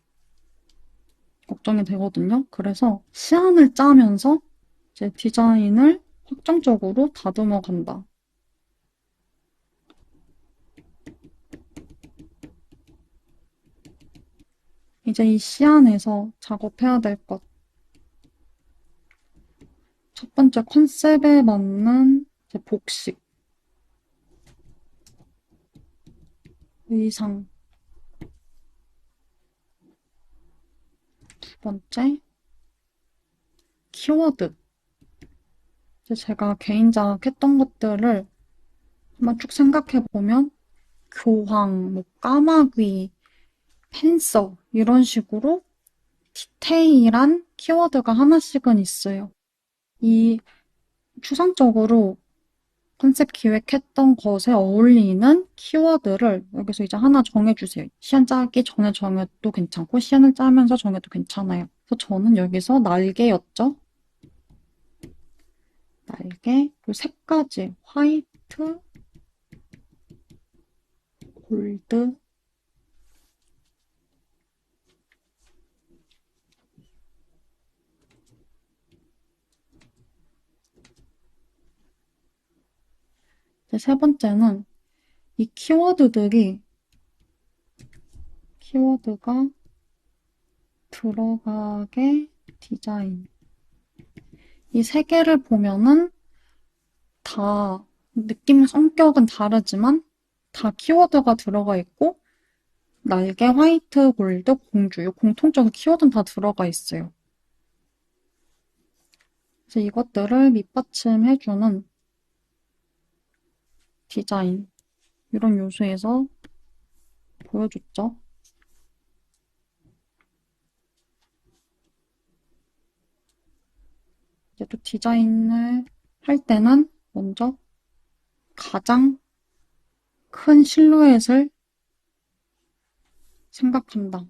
걱정이 되거든요. 그래서 시안을 짜면서 이제 디자인을 확정적으로 다듬어 간다. 이제 이 시안에서 작업해야 될 것. 첫 번째 컨셉에 맞는 이제 복식, 의상. 두 번째, 키워드. 이제 제가 개인작 했던 것들을 한번 쭉 생각해보면 교황, 뭐 까마귀, 펜서 이런 식으로 디테일한 키워드가 하나씩은 있어요. 이 추상적으로 컨셉 기획했던 것에 어울리는 키워드를 여기서 이제 하나 정해주세요. 시안 짜기 전에 정해도 괜찮고 시안을 짜면서 정해도 괜찮아요. 그래서 저는 여기서 날개였죠. 날개, 그 색까지 화이트, 골드, 이제 세 번째는 이 키워드가 들어가게 디자인. 이 세 개를 보면은 다 느낌, 성격은 다르지만 다 키워드가 들어가 있고 날개, 화이트, 골드, 공주 이 공통적인 키워드는 다 들어가 있어요. 그래서 이것들을 밑받침해주는 디자인 이런 요소에서 보여줬죠. 이제 또 디자인을 할 때는 먼저 가장 큰 실루엣을 생각한다.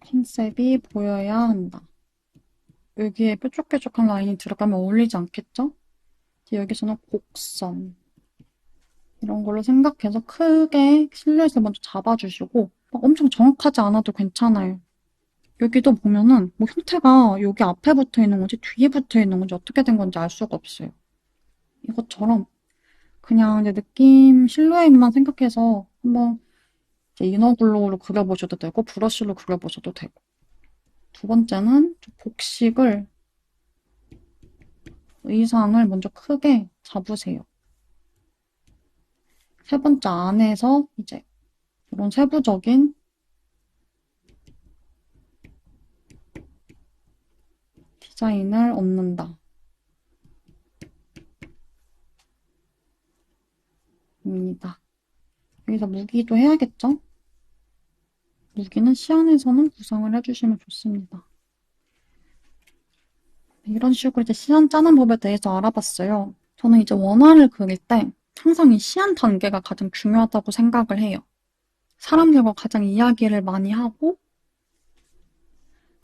컨셉이 보여야 한다. 여기에 뾰족뾰족한 라인이 들어가면 어울리지 않겠죠? 여기서는 곡선 이런 걸로 생각해서 크게 실루엣을 먼저 잡아주시고 막 엄청 정확하지 않아도 괜찮아요. 여기도 보면은 뭐 형태가 여기 앞에 붙어 있는 건지 뒤에 붙어 있는 건지 어떻게 된 건지 알 수가 없어요. 이것처럼 그냥 이제 느낌 실루엣만 생각해서 한번 이제 이너글로우로 그려보셔도 되고 브러쉬로 그려보셔도 되고 두 번째는 복식을 의상을 먼저 크게 잡으세요. 세 번째 안에서 이제 이런 세부적인 디자인을 얻는다. 입니다. 여기서 무기도 해야겠죠? 무기는 시안에서는 구성을 해주시면 좋습니다. 이런 식으로 이제 시안 짜는 법에 대해서 알아봤어요. 저는 이제 원화를 그릴 때 항상 이 시안 단계가 가장 중요하다고 생각을 해요. 사람들과 가장 이야기를 많이 하고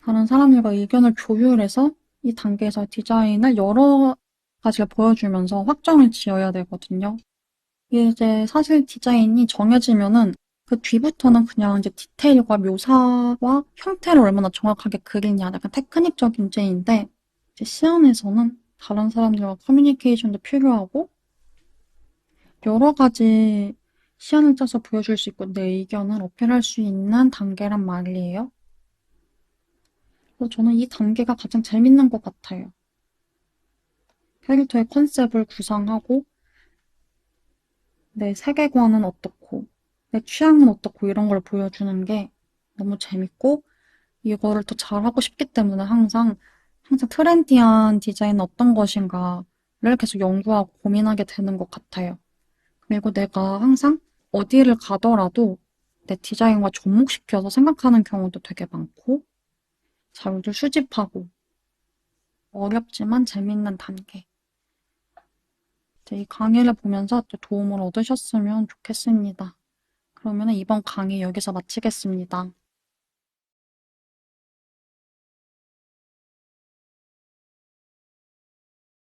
다른 사람들과 의견을 조율해서 이 단계에서 디자인을 여러 가지를 보여주면서 확정을 지어야 되거든요. 이제 사실 디자인이 정해지면은 그 뒤부터는 그냥 이제 디테일과 묘사와 형태를 얼마나 정확하게 그리냐, 약간 테크닉적인 문제인데, 이제 시안에서는 다른 사람들과 커뮤니케이션도 필요하고, 여러 가지 시안을 짜서 보여줄 수 있고, 내 의견을 어필할 수 있는 단계란 말이에요. 그래서 저는 이 단계가 가장 재밌는 것 같아요. 캐릭터의 컨셉을 구상하고, 내 세계관은 어떻고, 내 취향은 어떻고 이런 걸 보여주는 게 너무 재밌고, 이거를 더 잘하고 싶기 때문에 항상 트렌디한 디자인은 어떤 것인가를 계속 연구하고 고민하게 되는 것 같아요. 그리고 내가 항상 어디를 가더라도 내 디자인과 접목시켜서 생각하는 경우도 되게 많고, 자료를 수집하고, 어렵지만 재밌는 단계. 이 강의를 보면서 또 도움을 얻으셨으면 좋겠습니다. 그러면 이번 강의 여기서 마치겠습니다.